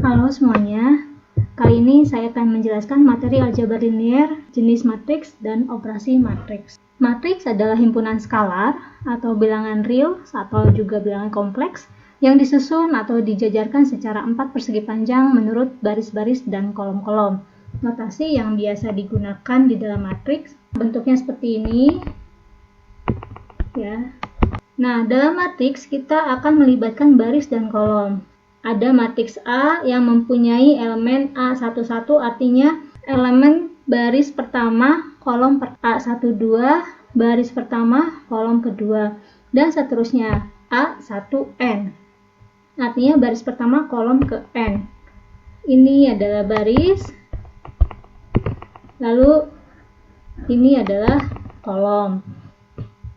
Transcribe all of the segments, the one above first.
Halo semuanya, kali ini saya akan menjelaskan materi aljabar linier, jenis matriks, dan operasi matriks. Matriks adalah himpunan skalar atau bilangan real atau juga bilangan kompleks yang disusun atau dijajarkan secara 4 persegi panjang menurut baris-baris dan kolom-kolom. Notasi yang biasa digunakan di dalam matriks bentuknya seperti ini. Ya. Nah, dalam matriks kita akan melibatkan baris dan kolom. Ada matriks A yang mempunyai elemen A11, artinya elemen baris pertama kolom A12, baris pertama kolom kedua, dan seterusnya A1N, artinya baris pertama kolom ke N. Ini adalah baris, lalu ini adalah kolom.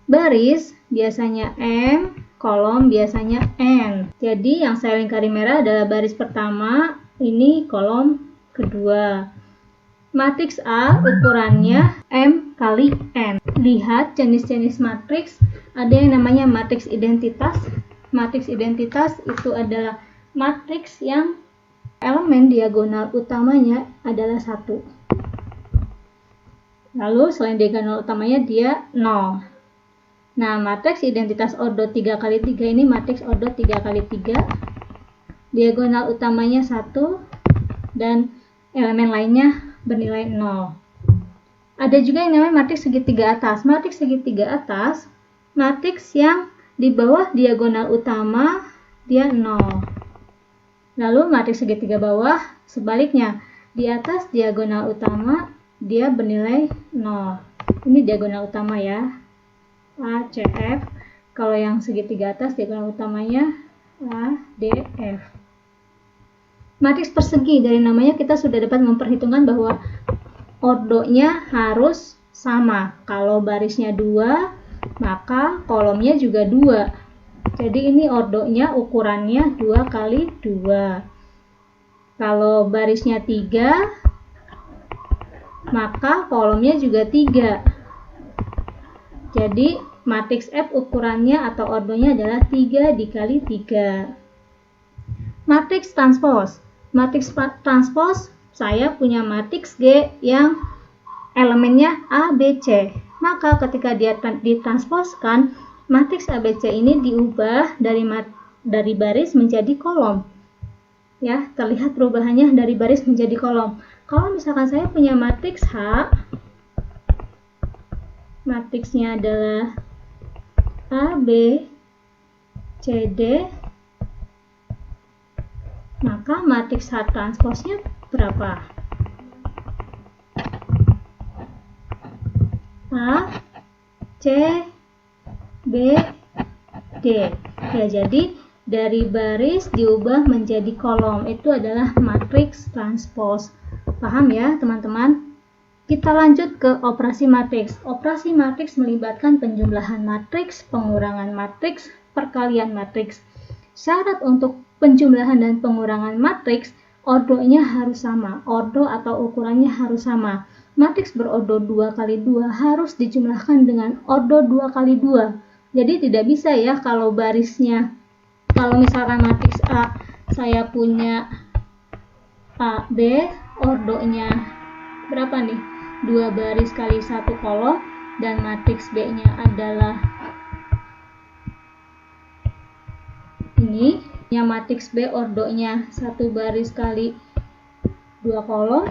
Baris biasanya M, kolom biasanya N. Jadi yang saya lingkari merah adalah baris pertama, ini kolom kedua. Matriks A ukurannya M kali N. Lihat jenis-jenis matriks, ada yang namanya matriks identitas. Matriks identitas itu adalah matriks yang elemen diagonal utamanya adalah 1. Lalu selain diagonal utamanya dia 0. Nah, matriks identitas ordo 3x3 ini matriks ordo 3x3. Diagonal utamanya 1 dan elemen lainnya bernilai 0. Ada juga yang namanya matriks segitiga atas. Matriks segitiga atas, matriks yang di bawah diagonal utama dia 0. Lalu matriks segitiga bawah sebaliknya, di atas diagonal utama dia bernilai 0. Ini diagonal utama ya. A, C, F. Kalau yang segitiga atas diagonal utamanya A, D, F. Matriks persegi, dari namanya kita sudah dapat memperhitungkan bahwa ordonya harus sama. Kalau barisnya 2, maka kolomnya juga 2. Jadi ini ordonya ukurannya 2 kali 2. Kalau barisnya 3, maka kolomnya juga 3. Jadi matriks F ukurannya atau ordonya adalah 3 dikali 3. Matriks transpos. Matriks transpos, saya punya matriks G yang elemennya A, B, C. Maka ketika dia ditransposkan, matriks A, B, C ini diubah dari baris menjadi kolom. Ya, terlihat perubahannya dari baris menjadi kolom. Kalau misalkan saya punya matriks H, matriksnya adalah A, B, C, D, maka matriks H transposnya berapa? A, C, B, D. Ya, jadi dari baris diubah menjadi kolom. Itu adalah matriks transpos. Paham ya, teman-teman? Kita lanjut ke operasi matriks. Operasi matriks melibatkan penjumlahan matriks, pengurangan matriks, perkalian matriks. Syarat untuk penjumlahan dan pengurangan matriks, ordonya harus sama. Ordo atau ukurannya harus sama. Matriks berordo 2 kali 2 harus dijumlahkan dengan ordo 2 kali 2. Jadi tidak bisa ya kalau barisnya, kalau misalkan matriks A, saya punya A, B, ordonya berapa nih? 2 baris kali 1 kolom, dan matriks B-nya adalah ini. Yang matriks B ordonya 1 baris kali 2 kolom.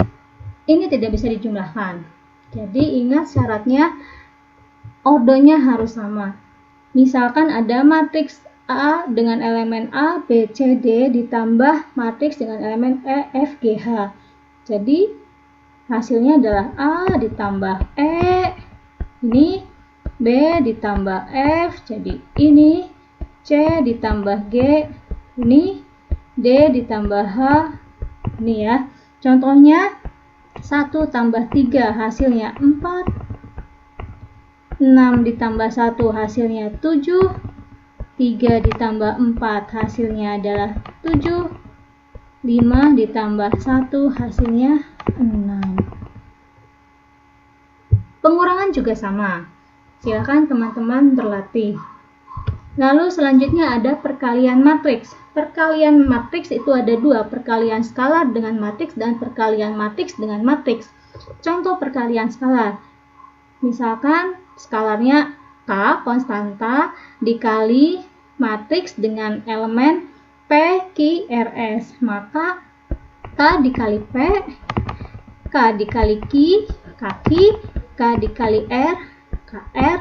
Ini tidak bisa dijumlahkan. Jadi ingat syaratnya ordonya harus sama. Misalkan ada matriks A dengan elemen A, B, C, D ditambah matriks dengan elemen E, F, G, H. Jadi hasilnya adalah A ditambah E, ini B ditambah F, jadi ini C ditambah G, ini D ditambah H, ini ya. Contohnya 1 tambah 3 hasilnya 4, 6 ditambah 1 hasilnya 7, 3 ditambah 4 hasilnya adalah 7, 5 ditambah 1 hasilnya 6. Pengurangan juga sama. Silakan teman-teman berlatih. Lalu selanjutnya ada perkalian matriks. Perkalian matriks itu ada dua, perkalian skalar dengan matriks dan perkalian matriks dengan matriks. Contoh perkalian skalar. Misalkan skalarnya K, konstanta, dikali matriks dengan elemen P, Q, R, S. Maka K dikali P, K dikali Q, KQ, K dikali R, KR,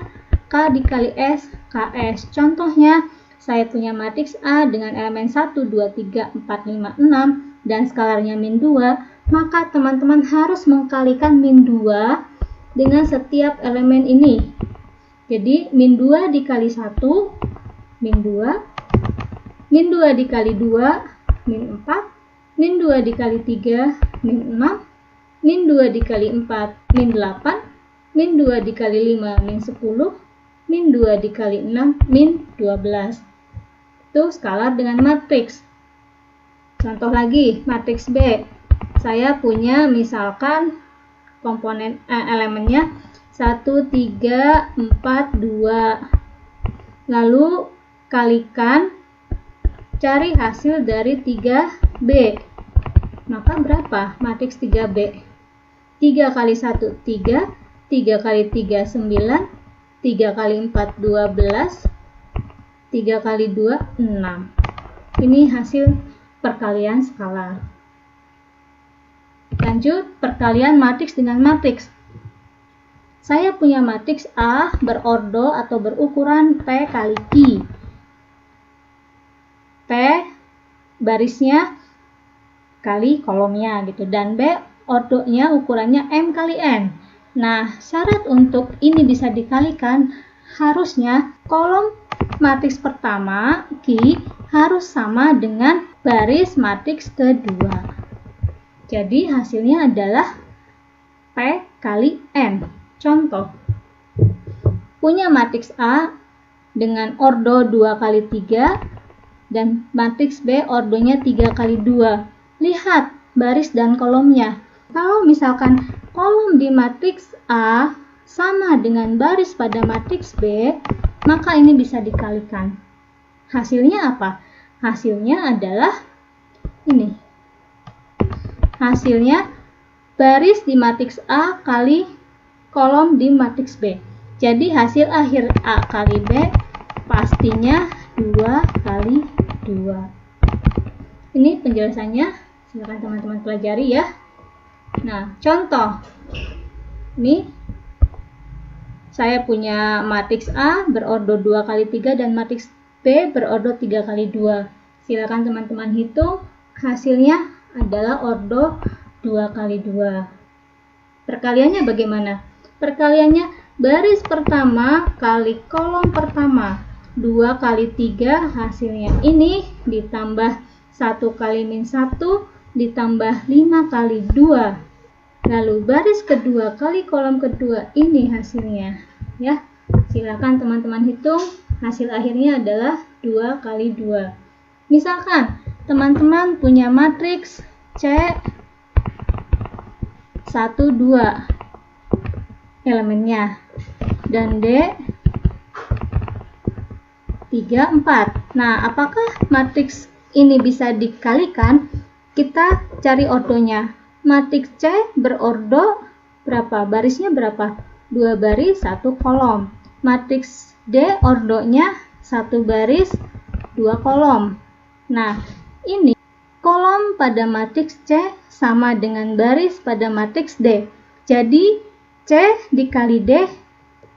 K dikali S, KS. Contohnya, saya punya matriks A dengan elemen 1, 2, 3, 4, 5, 6 dan skalarnya min 2, maka teman-teman harus mengkalikan min 2 dengan setiap elemen ini. Jadi min 2 dikali 1, min 2, min 2 dikali 2, min 4, min 2 dikali 3, min 6, min 2 dikali 4, min 8, min 2 dikali 5, min 10, min 2 dikali 6, min 12. Itu skalar dengan matriks. Contoh lagi, matriks B. Saya punya misalkan komponen elemennya 1, 3, 4, 2. Lalu kalikan, cari hasil dari 3B. Maka berapa matriks 3B? 3 kali 1, 3. 3 kali 3, 9. 3 kali 4, 12. 3 kali 2, 6. Ini hasil perkalian skalar. Lanjut, perkalian matriks dengan matriks. Saya punya matriks A berordo atau berukuran P kali Q. P barisnya kali kolomnya gitu, dan B ordonya ukurannya M kali N. Nah, syarat untuk ini bisa dikalikan, harusnya kolom matriks pertama Q harus sama dengan baris matriks kedua. Jadi hasilnya adalah P kali N. Contoh, punya matriks A dengan ordo 2 kali 3 dan matriks B ordonya 3 kali 2. Lihat baris dan kolomnya. Kalau misalkan kolom di matriks A sama dengan baris pada matriks B, maka ini bisa dikalikan. Hasilnya apa? Hasilnya adalah ini. Hasilnya baris di matriks A kali kolom di matriks B. Jadi hasil akhir A kali B pastinya 2 kali 2. Ini penjelasannya, silakan teman-teman pelajari ya. Nah, contoh. Ini saya punya matriks A berordo 2 kali 3 dan matriks B berordo 3 kali 2. Silakan teman-teman hitung, hasilnya adalah ordo 2 kali 2. Perkaliannya bagaimana? Perkaliannya baris pertama kali kolom pertama. 2 kali 3 hasilnya ini ditambah 1 kali min 1 ditambah 5 kali 2. Lalu baris kedua kali kolom kedua, ini hasilnya ya. Silakan teman-teman hitung, hasil akhirnya adalah 2 kali 2. Misalkan teman-teman punya matriks C 1, 2 elemennya dan D 3, 4. Nah, apakah matriks ini bisa dikalikan? Kita cari ordonya. Matriks C berordo berapa? Barisnya berapa? 2 baris, 1 kolom. Matriks D ordonya 1 baris, 2 kolom. Nah, ini kolom pada matriks C sama dengan baris pada matriks D. Jadi, C dikali D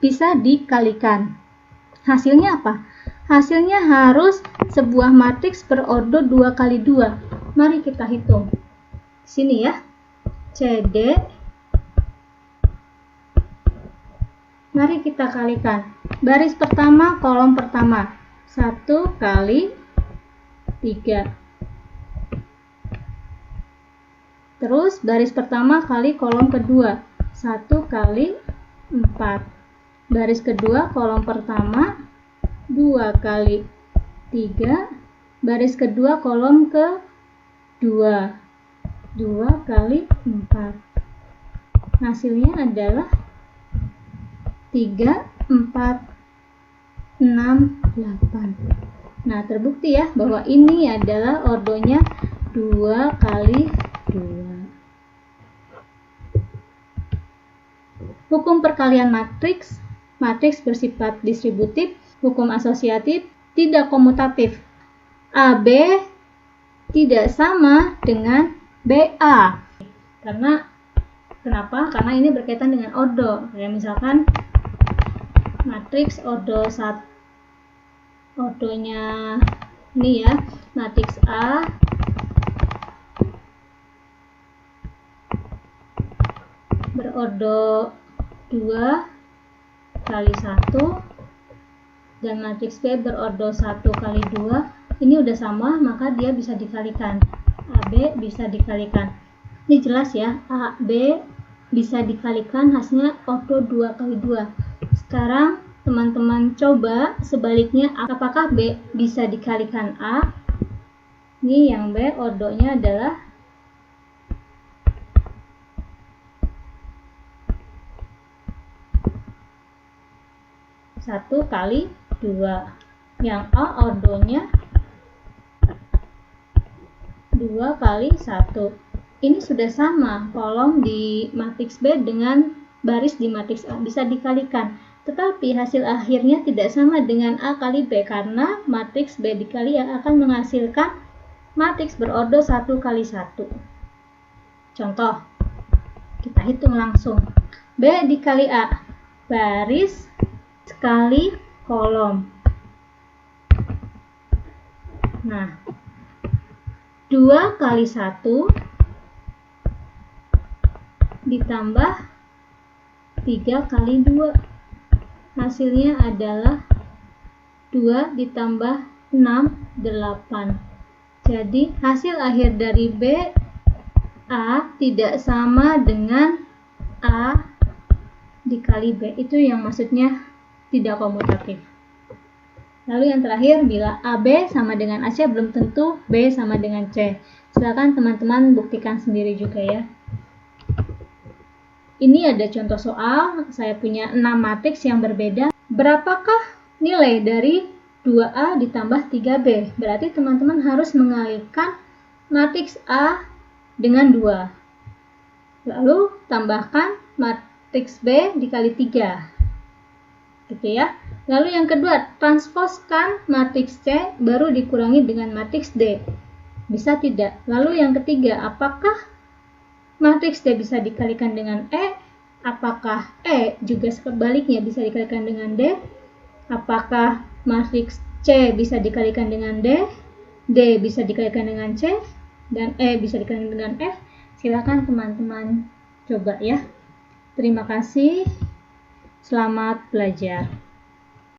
bisa dikalikan. Hasilnya apa? Hasilnya harus sebuah matriks berordo 2 kali 2. Mari kita hitung. Sini ya. CD. Mari kita kalikan. Baris pertama, kolom pertama. 1 kali 3. Terus baris pertama kali kolom kedua. 1 kali 4. Baris kedua, kolom pertama. 2 kali 3. Baris kedua, kolom kedua. 2 kali 4. Hasilnya adalah 3, 4, 6, 8. Nah, terbukti ya bahwa ini adalah ordonya 2 kali 2. Hukum perkalian matriks. Matriks bersifat distributif, hukum asosiatif, tidak komutatif. AB tidak sama dengan BA. Kenapa? Karena ini berkaitan dengan ordo. Kayak misalkan matriks ordonya ini ya, matriks A berordo 2 kali 1 dan matriks B berordo 1 kali 2. Ini udah sama, maka dia bisa dikalikan. AB bisa dikalikan. Ini jelas ya, AB bisa dikalikan, hasilnya ordo 2 kali 2. Sekarang teman-teman coba sebaliknya, apakah B bisa dikalikan A? Ini yang B ordonya adalah 1 kali 2. Yang A ordonya 2 kali 1. Ini sudah sama kolom di matriks B dengan baris di matriks A, bisa dikalikan. Tetapi hasil akhirnya tidak sama dengan A kali B karena matriks B dikali A akan menghasilkan matriks berordo 1 kali 1. Contoh, kita hitung langsung. B dikali A, baris sekali kolom. Nah, 2 kali 1 ditambah 3 kali 2. Hasilnya adalah 2 ditambah 6, 8. Jadi hasil akhir dari B A tidak sama dengan A dikali B. Itu yang maksudnya tidak komutatif. Lalu yang terakhir, bila AB sama dengan AC belum tentu B sama dengan C. Silakan teman-teman buktikan sendiri juga ya. Ini ada contoh soal, saya punya 6 matriks yang berbeda. Berapakah nilai dari 2A ditambah 3B? Berarti teman-teman harus mengalihkan matriks A dengan 2. Lalu tambahkan matriks B dikali 3. Gitu ya. Lalu yang kedua, transposkan matriks C baru dikurangi dengan matriks D. Bisa tidak? Lalu yang ketiga, apakah matriks D bisa dikalikan dengan E? Apakah E juga sebaliknya bisa dikalikan dengan D? Apakah matriks C bisa dikalikan dengan D? D bisa dikalikan dengan C? Dan E bisa dikalikan dengan F? Silakan teman-teman coba ya. Terima kasih. Selamat belajar.